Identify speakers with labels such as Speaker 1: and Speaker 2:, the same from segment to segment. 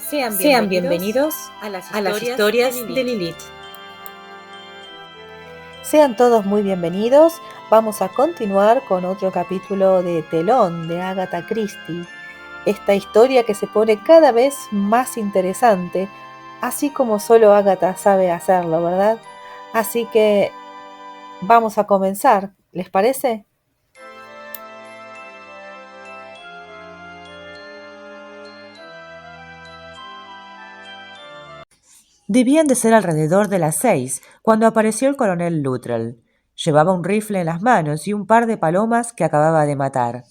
Speaker 1: Sean bienvenidos a las historias de Lilith.
Speaker 2: Sean todos muy bienvenidos. Vamos a continuar con otro capítulo de Telón de Agatha Christie. Esta historia que se pone cada vez más interesante, así como solo Agatha sabe hacerlo, ¿verdad? Así que vamos a comenzar, ¿les parece? Debían de ser alrededor de las 6 cuando apareció el coronel Luttrell. Llevaba un rifle en las manos y un par de palomas que acababa de matar.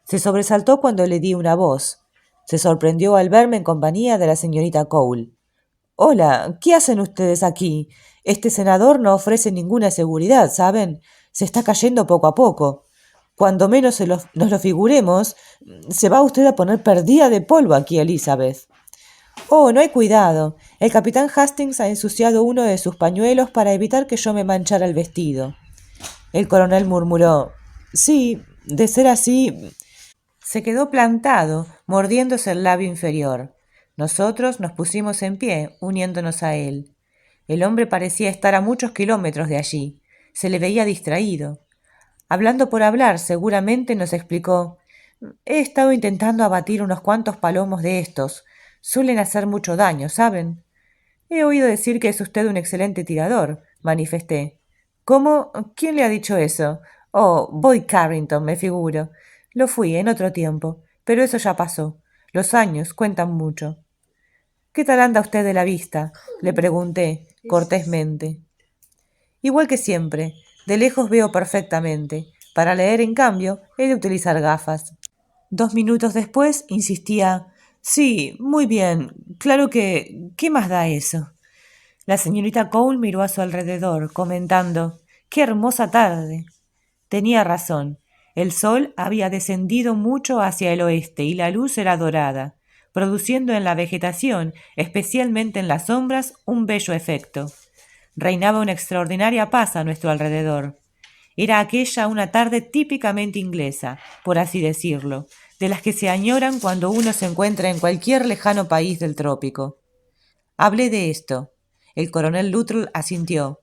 Speaker 2: Se sobresaltó cuando le di una voz. Se sorprendió al verme en compañía de la señorita Cole. «Hola, ¿qué hacen ustedes aquí? Este senador no ofrece ninguna seguridad, ¿saben? Se está cayendo poco a poco. Cuando menos nos lo figuremos, se va usted a poner perdida de polvo aquí, Elizabeth». «Oh, no hay cuidado. El capitán Hastings ha ensuciado uno de sus pañuelos para evitar que yo me manchara el vestido». El coronel murmuró: «Sí, de ser así». Se quedó plantado, mordiéndose el labio inferior. Nosotros nos pusimos en pie, uniéndonos a él. El hombre parecía estar a muchos kilómetros de allí. Se le veía distraído. Hablando por hablar, seguramente nos explicó: «He estado intentando abatir unos cuantos palomos de estos. Suelen hacer mucho daño, ¿saben?» «He oído decir que es usted un excelente tirador», manifesté. «¿Cómo? ¿Quién le ha dicho eso?» «Oh, Boyd Carrington, me figuro. Lo fui en otro tiempo, pero eso ya pasó. Los años cuentan mucho». «¿Qué tal anda usted de la vista?», le pregunté, cortésmente. «Igual que siempre. De lejos veo perfectamente. Para leer, en cambio, he de utilizar gafas». 2 minutos después insistía: «Sí, muy bien. Claro que... ¿qué más da eso?». La señorita Cole miró a su alrededor, comentando: «¡Qué hermosa tarde!». Tenía razón. El sol había descendido mucho hacia el oeste y la luz era dorada, produciendo en la vegetación, especialmente en las sombras, un bello efecto. Reinaba una extraordinaria paz a nuestro alrededor. Era aquella una tarde típicamente inglesa, por así decirlo, de las que se añoran cuando uno se encuentra en cualquier lejano país del trópico. Hablé de esto. El coronel Luttrell asintió.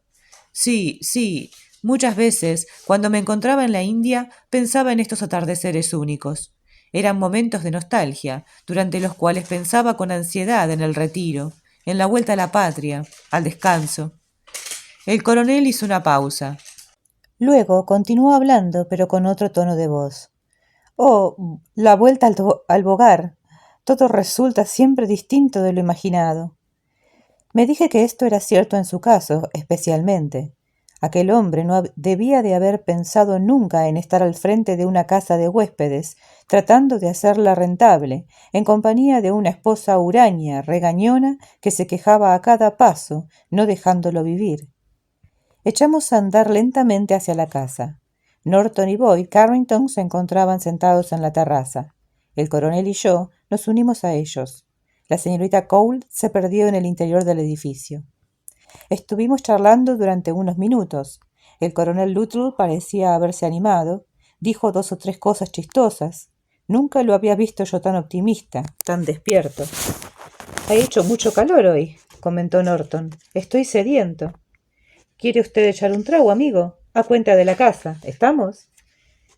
Speaker 2: «Sí, sí. Muchas veces, cuando me encontraba en la India, pensaba en estos atardeceres únicos. Eran momentos de nostalgia, durante los cuales pensaba con ansiedad en el retiro, en la vuelta a la patria, al descanso». El coronel hizo una pausa. Luego continuó hablando, pero con otro tono de voz. «Oh, la vuelta al hogar. Todo resulta siempre distinto de lo imaginado». Me dije que esto era cierto en su caso, especialmente. Aquel hombre no debía de haber pensado nunca en estar al frente de una casa de huéspedes, tratando de hacerla rentable, en compañía de una esposa huraña, regañona, que se quejaba a cada paso, no dejándolo vivir. Echamos a andar lentamente hacia la casa. Norton y Boyd Carrington se encontraban sentados en la terraza. El coronel y yo nos unimos a ellos. La señorita Cole se perdió en el interior del edificio. Estuvimos charlando durante unos minutos. El coronel Luttrell parecía haberse animado. Dijo 2 o 3 cosas chistosas. Nunca lo había visto yo tan optimista, tan despierto. «Ha hecho mucho calor hoy», comentó Norton. «Estoy sediento». «¿Quiere usted echar un trago, amigo? A cuenta de la casa. ¿Estamos?»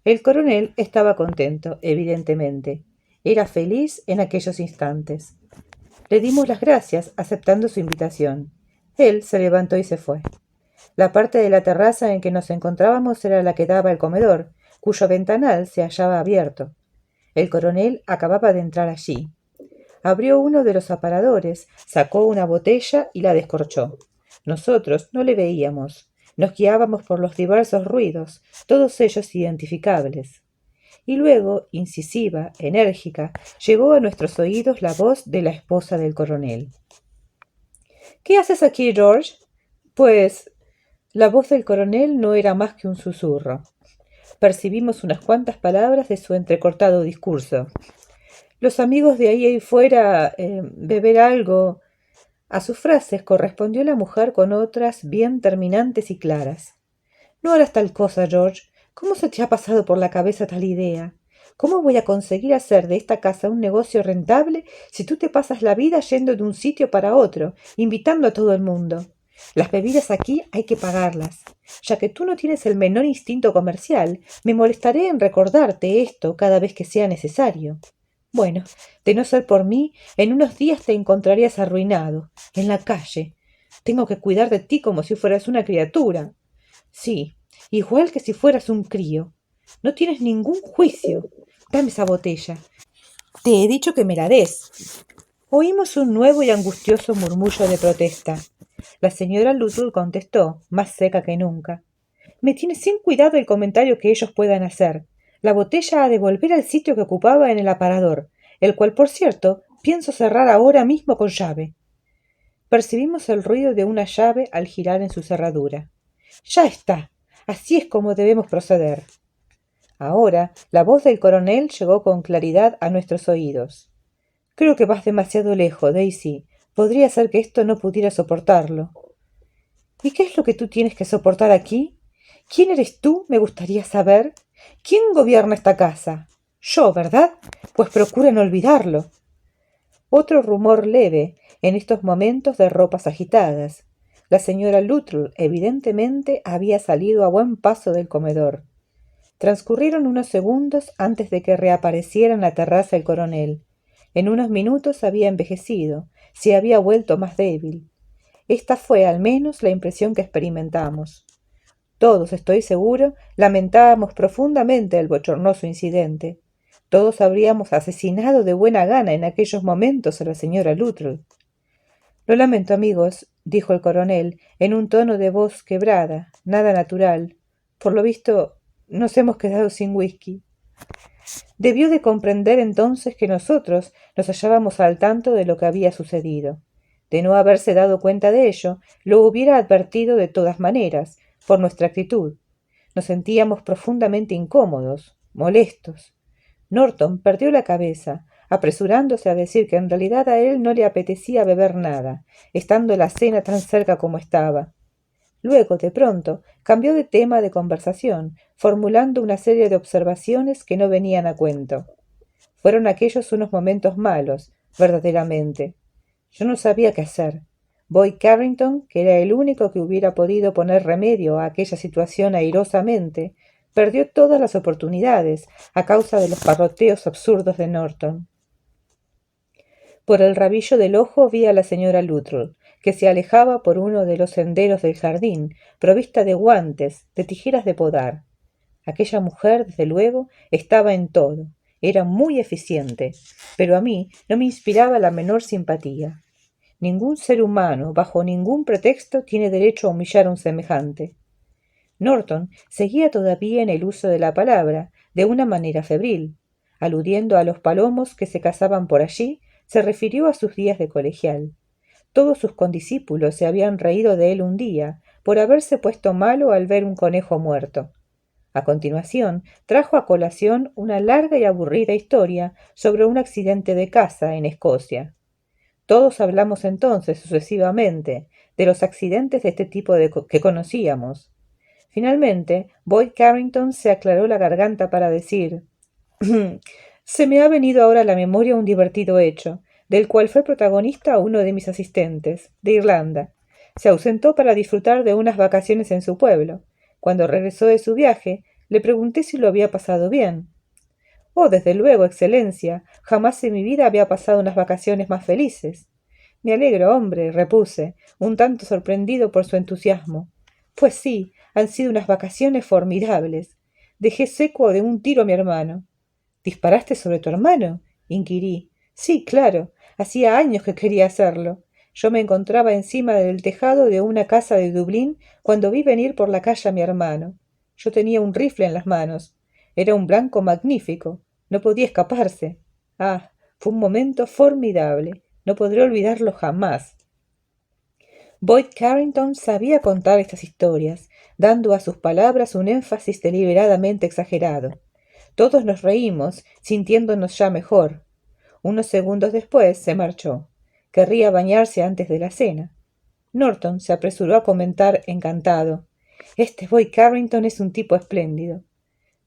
Speaker 2: El coronel estaba contento, evidentemente. Era feliz en aquellos instantes. Le dimos las gracias, aceptando su invitación. Él se levantó y se fue. La parte de la terraza en que nos encontrábamos era la que daba al comedor, cuyo ventanal se hallaba abierto. El coronel acababa de entrar allí. Abrió uno de los aparadores, sacó una botella y la descorchó. Nosotros no le veíamos. Nos guiábamos por los diversos ruidos, todos ellos identificables. Y luego, incisiva, enérgica, llegó a nuestros oídos la voz de la esposa del coronel. «¿Qué haces aquí, George?» «Pues...». La voz del coronel no era más que un susurro. Percibimos unas cuantas palabras de su entrecortado discurso. «Los amigos de ahí fuera, beber algo...». A sus frases correspondió la mujer con otras bien terminantes y claras. «No harás tal cosa, George. ¿Cómo se te ha pasado por la cabeza tal idea?
Speaker 3: ¿Cómo voy a conseguir hacer de esta casa un negocio rentable si tú te pasas la vida yendo de un sitio para otro, invitando a todo el mundo? Las bebidas aquí hay que pagarlas. Ya que tú no tienes el menor instinto comercial, me molestaré en recordarte esto cada vez que sea necesario. Bueno, de no ser por mí, en unos días te encontrarías arruinado, en la calle. Tengo que cuidar de ti como si fueras una criatura. Sí, igual que si fueras un crío. No tienes ningún juicio. Dame esa botella. Te he dicho que me la des. Oímos un nuevo y angustioso murmullo de protesta. La señora Luttrell contestó, más seca que nunca. Me tiene sin cuidado el comentario que ellos puedan hacer. La botella ha de volver al sitio que ocupaba en el aparador, el cual, por cierto, pienso cerrar ahora mismo con llave. Percibimos el ruido de una llave al girar en su cerradura. Ya está. Así es como debemos proceder. Ahora la voz del coronel llegó con claridad a nuestros oídos. Creo que vas demasiado lejos, Daisy. Podría ser que esto no pudiera soportarlo. ¿Y qué es lo que tú tienes que soportar aquí? ¿Quién eres tú? Me gustaría saber. ¿Quién gobierna esta casa? Yo, ¿verdad? Pues procura no olvidarlo. Otro rumor leve, en estos momentos de ropas agitadas. La señora Luttrell evidentemente había salido a buen paso del comedor. Transcurrieron unos segundos antes de que reapareciera en la terraza el coronel. En unos minutos había envejecido, se había vuelto más débil. Esta fue, al menos, la impresión que experimentamos. Todos, estoy seguro, lamentábamos profundamente el bochornoso incidente. Todos habríamos asesinado de buena gana en aquellos momentos a la señora Luttrell. Lo lamento, amigos, dijo el coronel, en un tono de voz quebrada, nada natural. Por lo visto, nos hemos quedado sin whisky. Debió de comprender entonces que nosotros nos hallábamos al tanto de lo que había sucedido. De no haberse dado cuenta de ello, lo hubiera advertido de todas maneras, por nuestra actitud. Nos sentíamos profundamente incómodos, molestos. Norton perdió la cabeza, apresurándose a decir que en realidad a él no le apetecía beber nada, estando la cena tan cerca como estaba. Luego, de pronto, cambió de tema de conversación, formulando una serie de observaciones que no venían a cuento. Fueron aquellos unos momentos malos, verdaderamente. Yo no sabía qué hacer. Boyd Carrington, que era el único que hubiera podido poner remedio a aquella situación airosamente, perdió todas las oportunidades a causa de los parroteos absurdos de Norton. Por el rabillo del ojo vi a la señora Luttrell, que se alejaba por uno de los senderos del jardín, provista de guantes, de tijeras de podar. Aquella mujer, desde luego, estaba en todo, era muy eficiente, pero a mí no me inspiraba la menor simpatía. Ningún ser humano, bajo ningún pretexto, tiene derecho a humillar a un semejante. Norton seguía todavía en el uso de la palabra, de una manera febril. Aludiendo a los palomos que se cazaban por allí, se refirió a sus días de colegial. Todos sus condiscípulos se habían reído de él un día, por haberse puesto malo al ver un conejo muerto. A continuación, trajo a colación una larga y aburrida historia sobre un accidente de caza en Escocia. Todos hablamos entonces sucesivamente de los accidentes de este tipo que conocíamos. Finalmente, Boyd Carrington se aclaró la garganta para decir: «Se me ha venido ahora a la memoria un divertido hecho, del cual fue protagonista uno de mis asistentes, de Irlanda. Se ausentó para disfrutar de unas vacaciones en su pueblo. Cuando regresó de su viaje, le pregunté si lo había pasado bien. «Oh, desde luego, excelencia. Jamás en mi vida había pasado unas vacaciones más felices». «Me alegro, hombre», repuse, un tanto sorprendido por su entusiasmo. «Pues sí, han sido unas vacaciones formidables. Dejé seco de un tiro a mi hermano». «¿Disparaste sobre tu hermano?», inquirí. «Sí, claro. Hacía años que quería hacerlo. Yo me encontraba encima del tejado de una casa de Dublín cuando vi venir por la calle a mi hermano. Yo tenía un rifle en las manos. Era un blanco magnífico. No podía escaparse. Ah, fue un momento formidable. No podré olvidarlo jamás». Boyd Carrington sabía contar estas historias, dando a sus palabras un énfasis deliberadamente exagerado. Todos nos reímos, sintiéndonos ya mejor. Unos segundos después se marchó. Querría bañarse antes de la cena. Norton se apresuró a comentar, encantado: «Este Boyd Carrington es un tipo espléndido».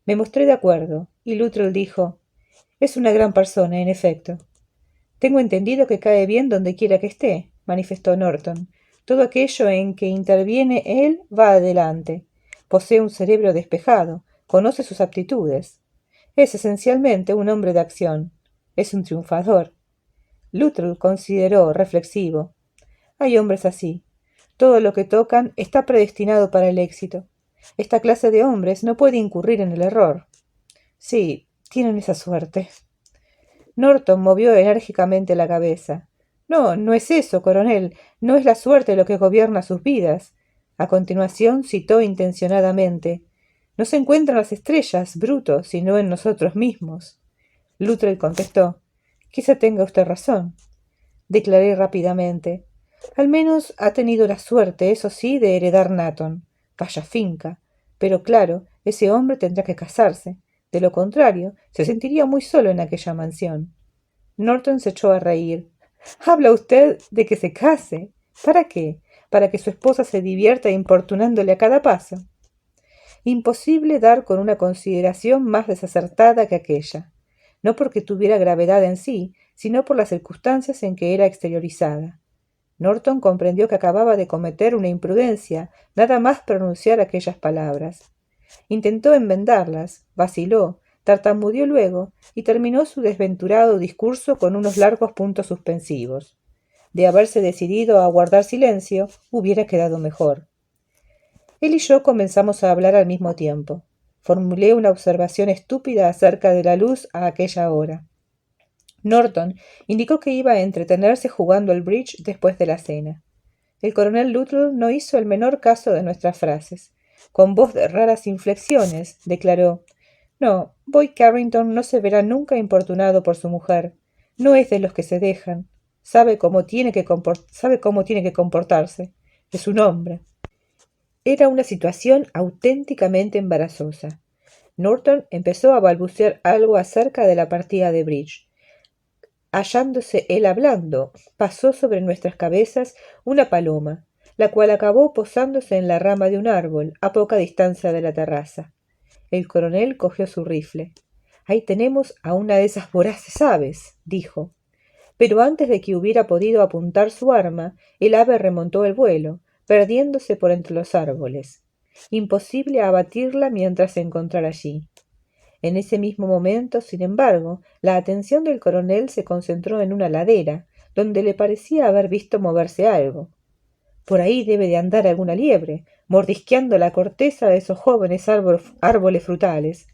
Speaker 3: Me mostré de acuerdo, y Luttrell dijo: «Es una gran persona, en efecto». «Tengo entendido que cae bien donde quiera que esté», manifestó Norton. «Todo aquello en que interviene él va adelante. Posee un cerebro despejado, conoce sus aptitudes. Es esencialmente un hombre de acción. Es un triunfador». Luttrell consideró, reflexivo. «Hay hombres así. Todo lo que tocan está predestinado para el éxito. Esta clase de hombres no puede incurrir en el error». «Sí, tienen esa suerte». Norton movió enérgicamente la cabeza. «No, no es eso, coronel. No es la suerte lo que gobierna sus vidas». A continuación citó intencionadamente: «No se encuentran las estrellas, bruto, sino en nosotros mismos». Luttrell contestó: «Quizá tenga usted razón». Declaré rápidamente: «Al menos ha tenido la suerte, eso sí, de heredar Nathan. Vaya finca. Pero claro, ese hombre tendrá que casarse. De lo contrario, se sentiría muy solo en aquella mansión». Norton se echó a reír. «¿Habla usted de que se case? ¿Para qué? ¿Para que su esposa se divierta importunándole a cada paso?» Imposible dar con una consideración más desacertada que aquella, no porque tuviera gravedad en sí, sino por las circunstancias en que era exteriorizada. Norton comprendió que acababa de cometer una imprudencia nada más pronunciar aquellas palabras. Intentó enmendarlas, vaciló, tartamudeó luego y terminó su desventurado discurso con unos largos puntos suspensivos. De haberse decidido a guardar silencio, hubiera quedado mejor. Él y yo comenzamos a hablar al mismo tiempo. Formulé una observación estúpida acerca de la luz a aquella hora. Norton indicó que iba a entretenerse jugando al bridge después de la cena. El coronel Luttrell no hizo el menor caso de nuestras frases. Con voz de raras inflexiones, declaró: «No, Boyd Carrington no se verá nunca importunado por su mujer. No es de los que se dejan. Sabe cómo tiene que comportarse. Es un hombre». Era una situación auténticamente embarazosa. Norton empezó a balbucear algo acerca de la partida de bridge. Hallándose él hablando, pasó sobre nuestras cabezas una paloma, la cual acabó posándose en la rama de un árbol a poca distancia de la terraza. El coronel cogió su rifle. «Ahí tenemos a una de esas voraces aves», dijo. Pero antes de que hubiera podido apuntar su arma, el ave remontó el vuelo, perdiéndose por entre los árboles. Imposible abatirla mientras se encontrara allí. En ese mismo momento, sin embargo, la atención del coronel se concentró en una ladera, donde le parecía haber visto moverse algo. «Por ahí debe de andar alguna liebre, mordisqueando la corteza de esos jóvenes árboles frutales.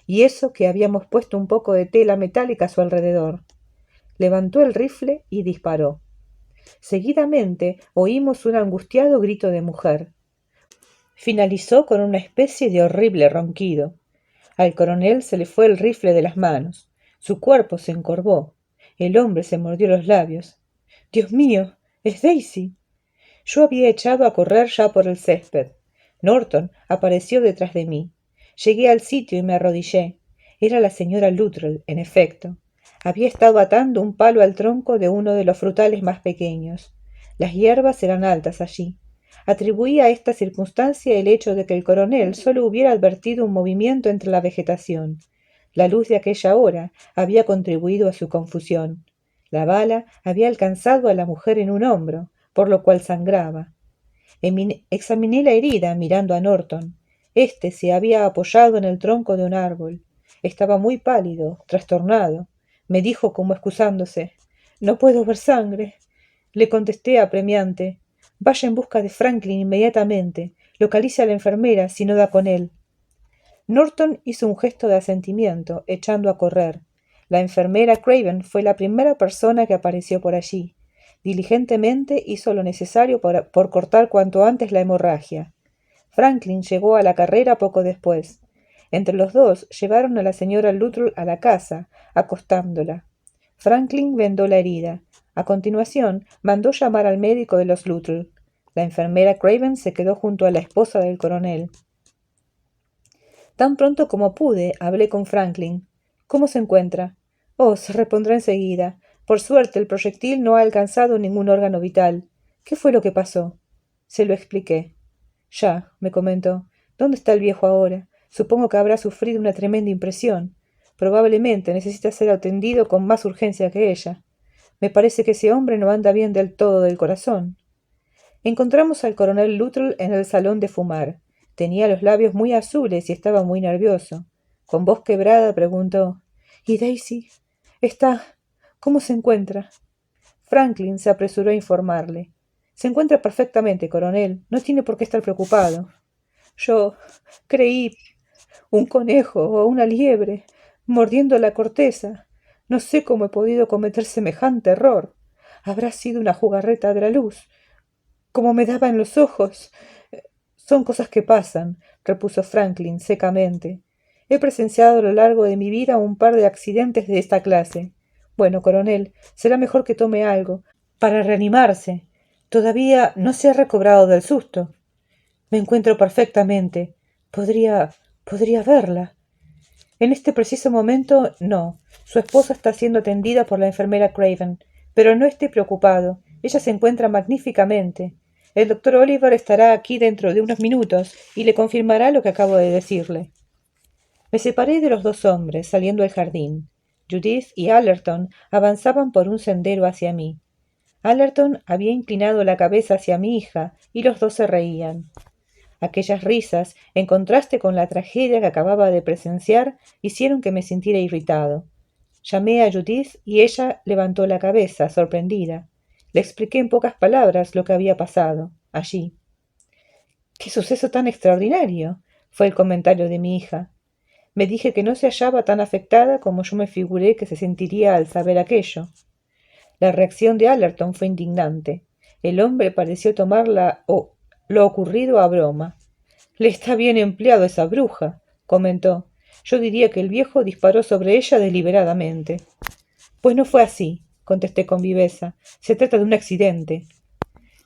Speaker 3: Y eso que habíamos puesto un poco de tela metálica a su alrededor». Levantó el rifle y disparó. Seguidamente oímos un angustiado grito de mujer. Finalizó con una especie de horrible ronquido. Al coronel se le fue el rifle de las manos. Su cuerpo se encorvó. El hombre se mordió los labios. «¡Dios mío! ¡Es Daisy!». Yo había echado a correr ya por el césped. Norton apareció detrás de mí. Llegué al sitio y me arrodillé. Era la señora Luttrell, en efecto. Había estado atando un palo al tronco de uno de los frutales más pequeños. Las hierbas eran altas allí. Atribuía a esta circunstancia el hecho de que el coronel solo hubiera advertido un movimiento entre la vegetación. La luz de aquella hora había contribuido a su confusión. La bala había alcanzado a la mujer en un hombro, por lo cual sangraba. Examiné la herida mirando a Norton. Este se había apoyado en el tronco de un árbol. Estaba muy pálido, trastornado. Me dijo como excusándose: «No puedo ver sangre». Le contesté apremiante: «Vaya en busca de Franklin inmediatamente. Localice a la enfermera si no da con él». Norton hizo un gesto de asentimiento, echando a correr. La enfermera Craven fue la primera persona que apareció por allí. Diligentemente hizo lo necesario por cortar cuanto antes la hemorragia. Franklin llegó a la carrera poco después. Entre los dos llevaron a la señora Luttrell a la casa, acostándola. Franklin vendó la herida. A continuación, mandó llamar al médico de los Luttrell. La enfermera Craven se quedó junto a la esposa del coronel. Tan pronto como pude, hablé con Franklin. «¿Cómo se encuentra?» «Oh, se repondrá enseguida. Por suerte, el proyectil no ha alcanzado ningún órgano vital». «¿Qué fue lo que pasó?» Se lo expliqué. «Ya», me comentó. «¿Dónde está el viejo ahora? Supongo que habrá sufrido una tremenda impresión. Probablemente necesita ser atendido con más urgencia que ella. Me parece que ese hombre no anda bien del todo del corazón. Encontramos al coronel Luttrell en el salón de fumar. Tenía los labios muy azules y estaba muy nervioso. Con voz quebrada preguntó: ¿Y Daisy? ¿Cómo se encuentra? Franklin se apresuró a informarle. Se encuentra perfectamente, coronel. No tiene por qué estar preocupado. Yo creí un conejo o una liebre mordiendo la corteza. No sé cómo he podido cometer semejante error. Habrá sido una jugarreta de la luz, como me daba en los ojos. Son cosas que pasan, repuso Franklin secamente. He presenciado a lo largo de mi vida un par de accidentes de esta clase. Bueno, coronel, será mejor que tome algo para reanimarse. Todavía no se ha recobrado del susto. Me encuentro perfectamente. Podría verla. En este preciso momento, no. Su esposa está siendo atendida por la enfermera Craven. Pero no esté preocupado. Ella se encuentra magníficamente. El doctor Oliver estará aquí dentro de unos minutos y le confirmará lo que acabo de decirle. Me separé de los dos hombres, saliendo al jardín. Judith y Allerton avanzaban por un sendero hacia mí. Allerton había inclinado la cabeza hacia mi hija y los dos se reían. Aquellas risas, en contraste con la tragedia que acababa de presenciar, hicieron que me sintiera irritado. Llamé a Judith y ella levantó la cabeza, sorprendida. Le expliqué en pocas palabras lo que había pasado, allí. «¡Qué suceso tan extraordinario!», fue el comentario de mi hija. Me dije que no se hallaba tan afectada como yo me figuré que se sentiría al saber aquello. La reacción de Allerton fue indignante. El hombre pareció tomar lo ocurrido a broma. «Le está bien empleado esa bruja», comentó. «Yo diría que el viejo disparó sobre ella deliberadamente». «Pues no fue así», contesté con viveza. «Se trata de un accidente».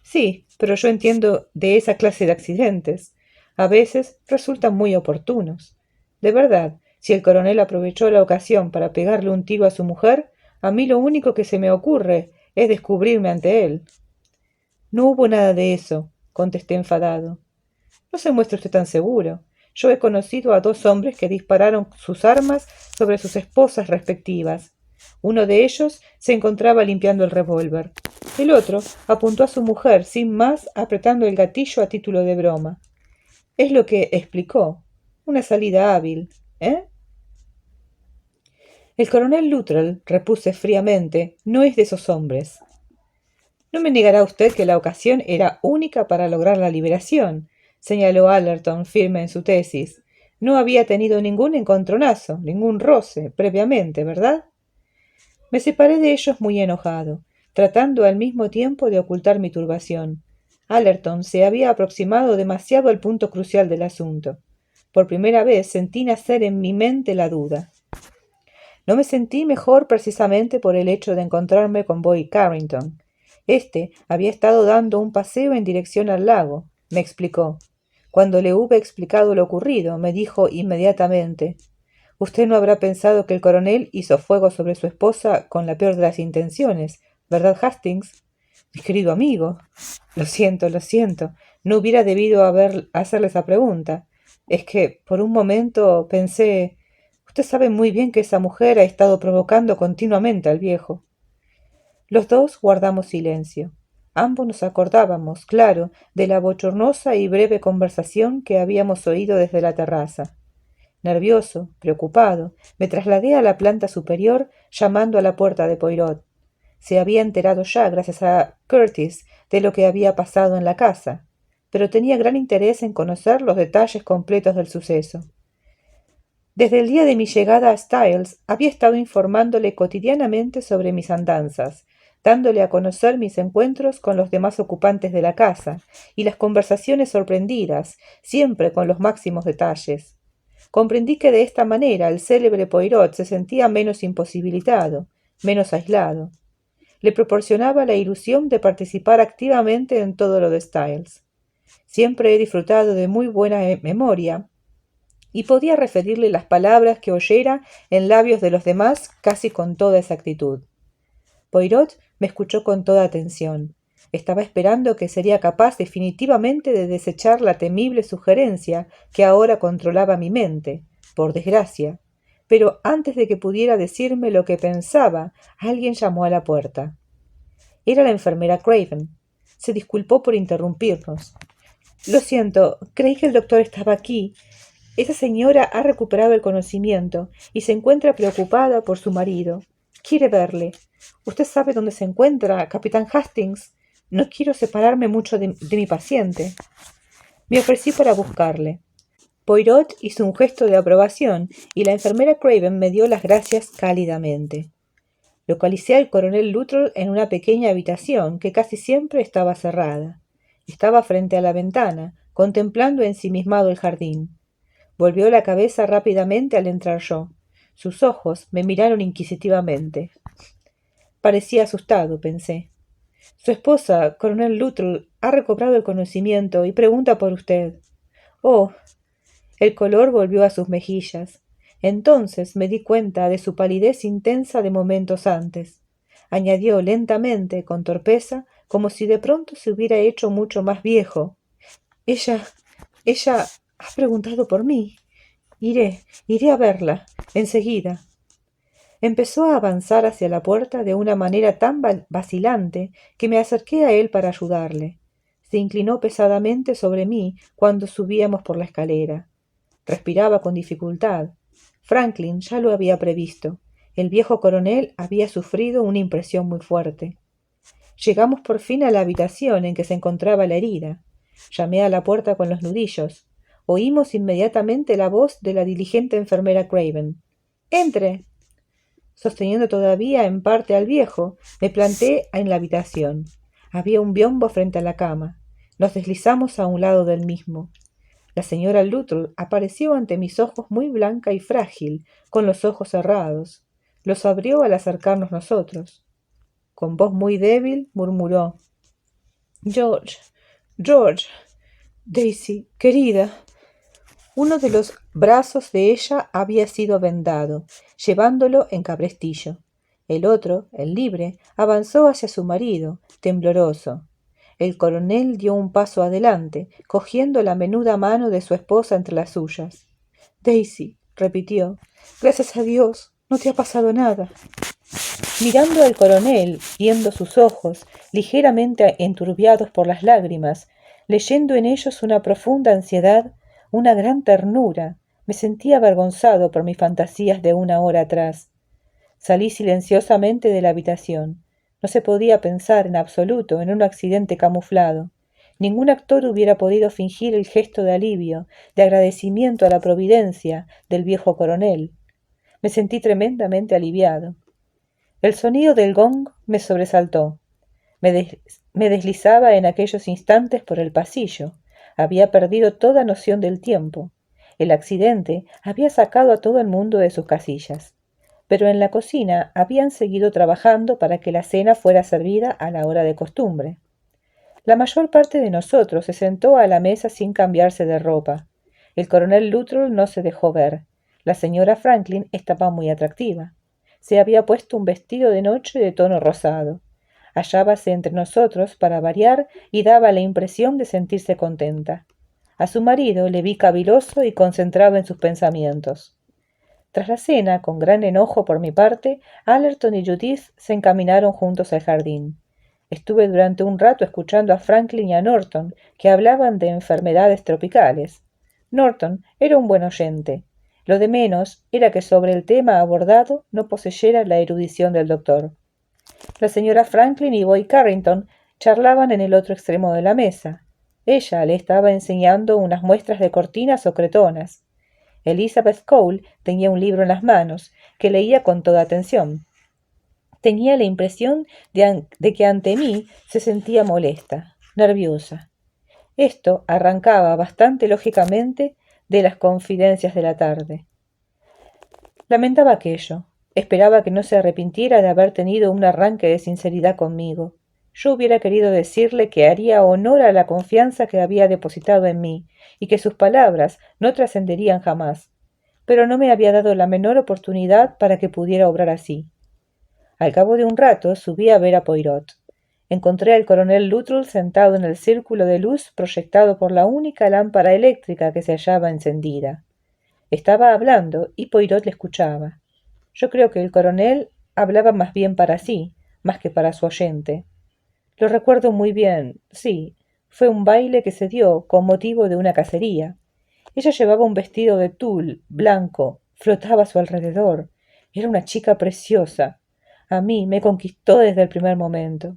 Speaker 3: «Sí, pero yo entiendo de esa clase de accidentes. A veces resultan muy oportunos. De verdad, si el coronel aprovechó la ocasión para pegarle un tiro a su mujer, a mí lo único que se me ocurre es descubrirme ante él». «No hubo nada de eso», contesté enfadado. «No se muestre usted tan seguro. Yo he conocido a dos hombres que dispararon sus armas sobre sus esposas respectivas. Uno de ellos se encontraba limpiando el revólver. El otro apuntó a su mujer sin más, apretando el gatillo a título de broma. Es lo que explicó. Una salida hábil, ¿eh?» «El coronel Luttrell», repuse fríamente, «no es de esos hombres». «No me negará usted que la ocasión era única para lograr la liberación», señaló Allerton, firme en su tesis. «No había tenido ningún encontronazo, ningún roce, previamente, ¿verdad?» Me separé de ellos muy enojado, tratando al mismo tiempo de ocultar mi turbación. Allerton se había aproximado demasiado al punto crucial del asunto. Por primera vez sentí nacer en mi mente la duda. No me sentí mejor precisamente por el hecho de encontrarme con Boyd Carrington. Este había estado dando un paseo en dirección al lago, me explicó. Cuando le hube explicado lo ocurrido, me dijo inmediatamente: «Usted no habrá pensado que el coronel hizo fuego sobre su esposa con la peor de las intenciones, ¿verdad, Hastings?» «Mi querido amigo». Lo siento. No hubiera debido hacerle esa pregunta. Es que, por un momento, pensé... Usted sabe muy bien que esa mujer ha estado provocando continuamente al viejo». Los dos guardamos silencio. Ambos nos acordábamos, claro, de la bochornosa y breve conversación que habíamos oído desde la terraza. Nervioso, preocupado, me trasladé a la planta superior, llamando a la puerta de Poirot. Se había enterado ya, gracias a Curtis, de lo que había pasado en la casa, pero tenía gran interés en conocer los detalles completos del suceso. Desde el día de mi llegada a Styles había estado informándole cotidianamente sobre mis andanzas, dándole a conocer mis encuentros con los demás ocupantes de la casa y las conversaciones sorprendidas, siempre con los máximos detalles. Comprendí que de esta manera el célebre Poirot se sentía menos imposibilitado, menos aislado. Le proporcionaba la ilusión de participar activamente en todo lo de Styles. Siempre he disfrutado de muy buena memoria y podía referirle las palabras que oyera en labios de los demás casi con toda exactitud. Poirot me escuchó con toda atención. Estaba esperando que sería capaz definitivamente de desechar la temible sugerencia que ahora controlaba mi mente, por desgracia. pero antes de que pudiera decirme lo que pensaba, alguien llamó a la puerta. Era la enfermera Craven. Se disculpó por interrumpirnos. Lo siento, creí que el doctor estaba aquí. Esa señora ha recuperado el conocimiento y se encuentra preocupada por su marido. Quiere verle. ¿Usted sabe dónde se encuentra, capitán Hastings? No quiero separarme mucho de mi paciente. Me ofrecí para buscarle. Poirot hizo un gesto de aprobación y la enfermera Craven me dio las gracias cálidamente. Localicé al coronel Luttrell en una pequeña habitación que casi siempre estaba cerrada. Estaba frente a la ventana, contemplando ensimismado el jardín. Volvió la cabeza rápidamente al entrar yo. Sus ojos me miraron inquisitivamente. Parecía asustado, pensé. Su esposa, coronel Luttrell, ha recobrado el conocimiento y pregunta por usted. Oh. El color volvió a sus mejillas. Entonces me di cuenta de su palidez intensa de momentos antes. Añadió lentamente, con torpeza, como si de pronto se hubiera hecho mucho más viejo. Ella ha preguntado por mí. Iré a verla, enseguida. Empezó a avanzar hacia la puerta de una manera tan vacilante que me acerqué a él para ayudarle. Se inclinó pesadamente sobre mí cuando subíamos por la escalera. Respiraba con dificultad. Franklin ya lo había previsto. El viejo coronel había sufrido una impresión muy fuerte. Llegamos por fin a la habitación en que se encontraba la herida. Llamé a la puerta con los nudillos. Oímos inmediatamente la voz de la diligente enfermera Craven. ¡Entre! Sosteniendo todavía en parte al viejo, me planté en la habitación. Había un biombo frente a la cama. Nos deslizamos a un lado del mismo. La señora Luttrell apareció ante mis ojos muy blanca y frágil, con los ojos cerrados. Los abrió al acercarnos nosotros. Con voz muy débil murmuró: George, Daisy, querida. Uno de los brazos de ella había sido vendado, llevándolo en cabrestillo. El otro, el libre, avanzó hacia su marido, tembloroso. El coronel dio un paso adelante, cogiendo la menuda mano de su esposa entre las suyas. Daisy, repitió, gracias a Dios, no te ha pasado nada. Mirando al coronel, viendo sus ojos, ligeramente enturbiados por las lágrimas, leyendo en ellos una profunda ansiedad, una gran ternura, me sentí avergonzado por mis fantasías de una hora atrás. Salí silenciosamente de la habitación. No se podía pensar en absoluto en un accidente camuflado. Ningún actor hubiera podido fingir el gesto de alivio, de agradecimiento a la providencia del viejo coronel. Me sentí tremendamente aliviado. El sonido del gong me sobresaltó. Me deslizaba en aquellos instantes por el pasillo. Había perdido toda noción del tiempo. El accidente había sacado a todo el mundo de sus casillas. Pero en la cocina habían seguido trabajando para que la cena fuera servida a la hora de costumbre. La mayor parte de nosotros se sentó a la mesa sin cambiarse de ropa. El coronel Luttrell no se dejó ver. La señora Franklin estaba muy atractiva. Se había puesto un vestido de noche de tono rosado. Hallábase entre nosotros para variar y daba la impresión de sentirse contenta. A su marido le vi caviloso y concentrado en sus pensamientos. Tras la cena, con gran enojo por mi parte, Allerton y Judith se encaminaron juntos al jardín. Estuve durante un rato escuchando a Franklin y a Norton, que hablaban de enfermedades tropicales. Norton era un buen oyente. Lo de menos era que sobre el tema abordado no poseyera la erudición del doctor. La señora Franklin y Boy Carrington charlaban en el otro extremo de la mesa. Ella le estaba enseñando unas muestras de cortinas o cretonas. Elizabeth Cole tenía un libro en las manos, que leía con toda atención. Tenía la impresión de que ante mí se sentía molesta, nerviosa. Esto arrancaba bastante lógicamente de las confidencias de la tarde. Lamentaba aquello. Esperaba que no se arrepintiera de haber tenido un arranque de sinceridad conmigo. Yo hubiera querido decirle que haría honor a la confianza que había depositado en mí y que sus palabras no trascenderían jamás, pero no me había dado la menor oportunidad para que pudiera obrar así. Al cabo de un rato subí a ver a Poirot. Encontré al coronel Luttrell sentado en el círculo de luz proyectado por la única lámpara eléctrica que se hallaba encendida. Estaba hablando y Poirot le escuchaba. Yo creo que el coronel hablaba más bien para sí, más que para su oyente. Lo recuerdo muy bien, sí. Fue un baile que se dio con motivo de una cacería. Ella llevaba un vestido de tul, blanco, flotaba a su alrededor. Era una chica preciosa. A mí me conquistó desde el primer momento.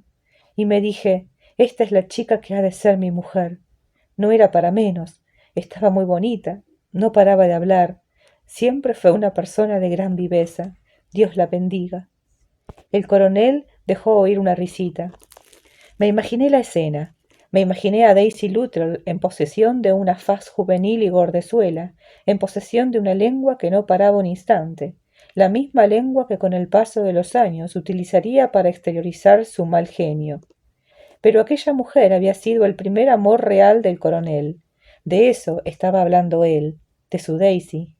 Speaker 3: Y me dije, esta es la chica que ha de ser mi mujer. No era para menos. Estaba muy bonita. No paraba de hablar. Siempre fue una persona de gran viveza. Dios la bendiga. El coronel dejó oír una risita. Me imaginé la escena. Me imaginé a Daisy Luttrell en posesión de una faz juvenil y gordezuela, en posesión de una lengua que no paraba un instante, la misma lengua que con el paso de los años utilizaría para exteriorizar su mal genio. Pero aquella mujer había sido el primer amor real del coronel. De eso estaba hablando él, de su Daisy.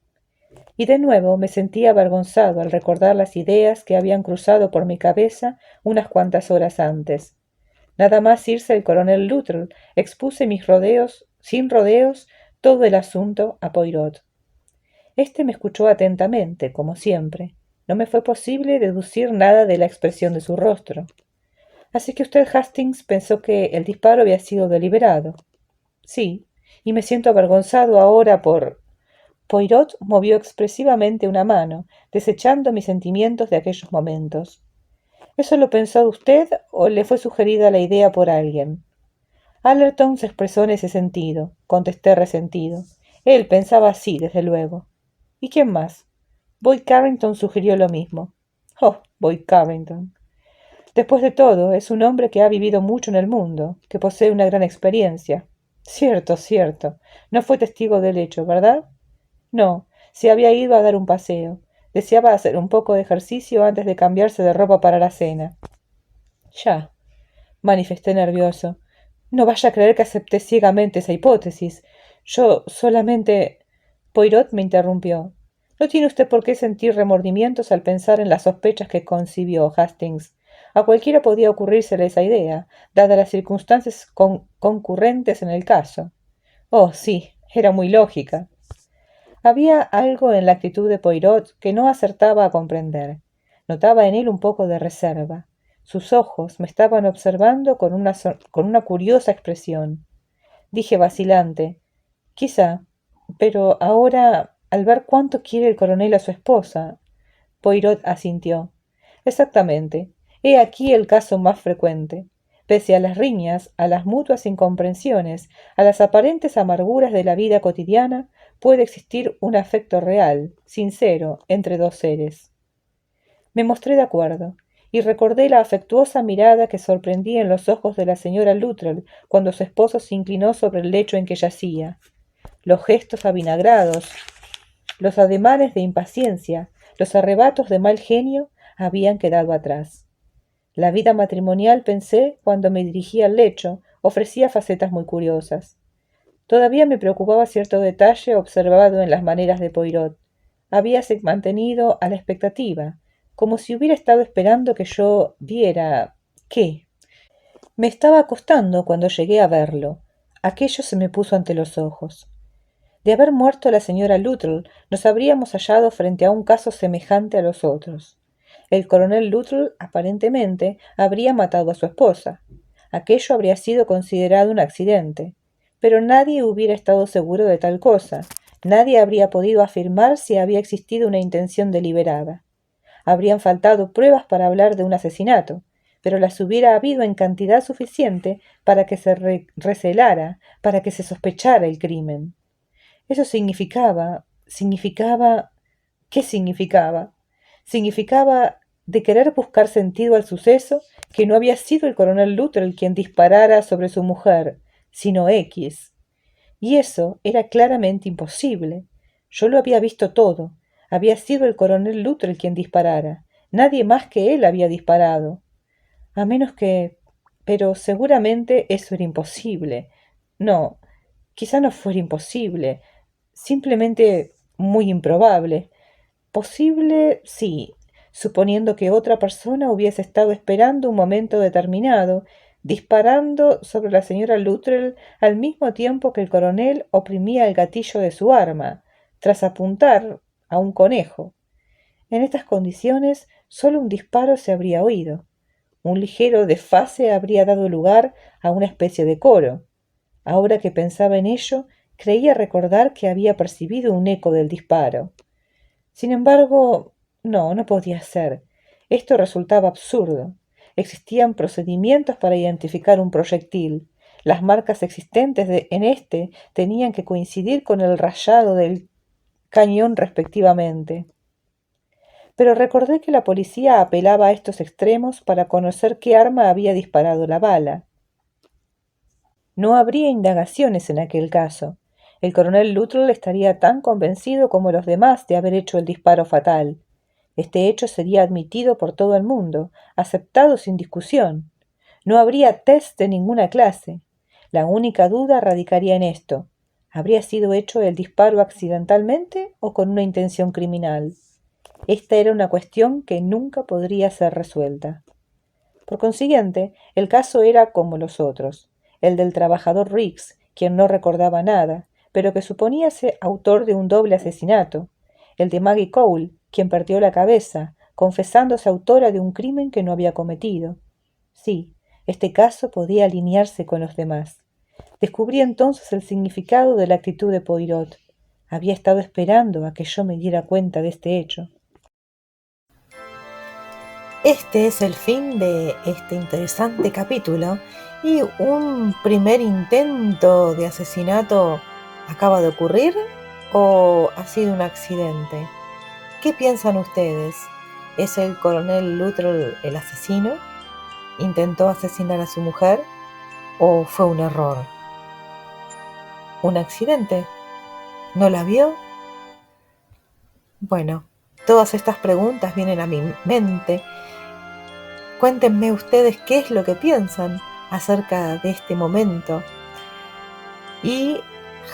Speaker 3: Y de nuevo me sentí avergonzado al recordar las ideas que habían cruzado por mi cabeza unas cuantas horas antes. Nada más irse el coronel Luttrell, expuse sin rodeos, todo el asunto a Poirot. Este me escuchó atentamente, como siempre. No me fue posible deducir nada de la expresión de su rostro. Así que usted, Hastings, pensó que el disparo había sido deliberado. Sí, y me siento avergonzado ahora por... Poirot movió expresivamente una mano, desechando mis sentimientos de aquellos momentos. ¿Eso lo pensó usted o le fue sugerida la idea por alguien? Allerton se expresó en ese sentido, contesté resentido. Él pensaba así, desde luego. ¿Y quién más? Boyd Carrington sugirió lo mismo. Oh, Boyd Carrington. Después de todo, es un hombre que ha vivido mucho en el mundo, que posee una gran experiencia. Cierto, cierto. No fue testigo del hecho, ¿verdad? No, se había ido a dar un paseo. Deseaba hacer un poco de ejercicio antes de cambiarse de ropa para la cena. Ya, manifesté nervioso. No vaya a creer que acepté ciegamente esa hipótesis. Yo solamente... Poirot me interrumpió. No tiene usted por qué sentir remordimientos al pensar en las sospechas que concibió, Hastings. A cualquiera podía ocurrírsele esa idea, dadas las circunstancias concurrentes en el caso. Oh, sí, era muy lógica. Había algo en la actitud de Poirot que no acertaba a comprender. Notaba en él un poco de reserva. Sus ojos me estaban observando con una curiosa expresión. Dije vacilante, quizá, pero ahora, al ver cuánto quiere el coronel a su esposa. Poirot asintió. Exactamente. He aquí el caso más frecuente. Pese a las riñas, a las mutuas incomprensiones, a las aparentes amarguras de la vida cotidiana, puede existir un afecto real, sincero, entre dos seres. Me mostré de acuerdo, y recordé la afectuosa mirada que sorprendí en los ojos de la señora Luttrell cuando su esposo se inclinó sobre el lecho en que yacía. Los gestos avinagrados, los ademanes de impaciencia, los arrebatos de mal genio habían quedado atrás. La vida matrimonial, pensé, cuando me dirigí al lecho, ofrecía facetas muy curiosas. Todavía me preocupaba cierto detalle observado en las maneras de Poirot. Habíase mantenido a la expectativa, como si hubiera estado esperando que yo viera... ¿Qué? Me estaba acostando cuando llegué a verlo. Aquello se me puso ante los ojos. De haber muerto la señora Luttrell, nos habríamos hallado frente a un caso semejante a los otros. El coronel Luttrell, aparentemente, habría matado a su esposa. Aquello habría sido considerado un accidente. Pero nadie hubiera estado seguro de tal cosa. Nadie habría podido afirmar si había existido una intención deliberada. Habrían faltado pruebas para hablar de un asesinato, pero las hubiera habido en cantidad suficiente para que se recelara, para que se sospechara el crimen. Eso significaba... ¿Qué significaba? Significaba de querer buscar sentido al suceso que no había sido el coronel Luttrell quien disparara sobre su mujer, sino X. Y eso era claramente imposible. Yo lo había visto todo. Había sido el coronel Luttrell quien disparara. Nadie más que él había disparado. A menos que... Pero seguramente eso era imposible. No, quizá no fuera imposible. Simplemente muy improbable. Posible, sí, suponiendo que otra persona hubiese estado esperando un momento determinado, disparando sobre la señora Luttrell al mismo tiempo que el coronel oprimía el gatillo de su arma, tras apuntar a un conejo. En estas condiciones, solo un disparo se habría oído. Un ligero desfase habría dado lugar a una especie de coro. Ahora que pensaba en ello, creía recordar que había percibido un eco del disparo. Sin embargo, no podía ser. Esto resultaba absurdo. Existían procedimientos para identificar un proyectil. Las marcas existentes en este tenían que coincidir con el rayado del cañón respectivamente. Pero recordé que la policía apelaba a estos extremos para conocer qué arma había disparado la bala. No habría indagaciones en aquel caso. El coronel Luttrell estaría tan convencido como los demás de haber hecho el disparo fatal. Este hecho sería admitido por todo el mundo, aceptado sin discusión. No habría test de ninguna clase. La única duda radicaría en esto: ¿habría sido hecho el disparo accidentalmente o con una intención criminal? Esta era una cuestión que nunca podría ser resuelta. Por consiguiente, el caso era como los otros, el del trabajador Riggs, quien no recordaba nada, pero que suponía ser autor de un doble asesinato, el de Maggie Cole, quien perdió la cabeza, confesándose autora de un crimen que no había cometido. Sí, este caso podía alinearse con los demás. Descubrí entonces el significado de la actitud de Poirot. Había estado esperando a que yo me diera cuenta de este hecho.
Speaker 2: Este es el fin de este interesante capítulo y un primer intento de asesinato acaba de ocurrir o ha sido un accidente. ¿Qué piensan ustedes? ¿Es el coronel Luttrell el asesino? ¿Intentó asesinar a su mujer o fue un error? ¿Un accidente? ¿No la vio? Bueno, todas estas preguntas vienen a mi mente. Cuéntenme ustedes qué es lo que piensan acerca de este momento. Y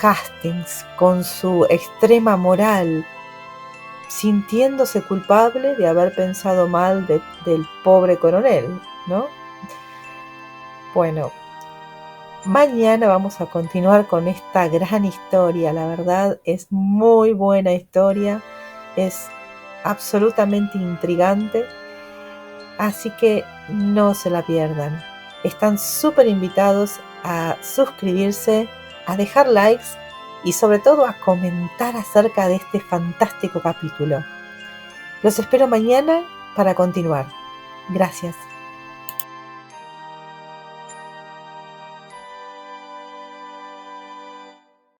Speaker 2: Hastings, con su extrema moral, sintiéndose culpable de haber pensado mal del pobre coronel, ¿no? Bueno, mañana vamos a continuar con esta gran historia. La verdad es muy buena historia, es absolutamente intrigante. Así que no se la pierdan. Están súper invitados a suscribirse, a dejar likes y sobre todo a comentar acerca de este fantástico capítulo. Los espero mañana para continuar. Gracias.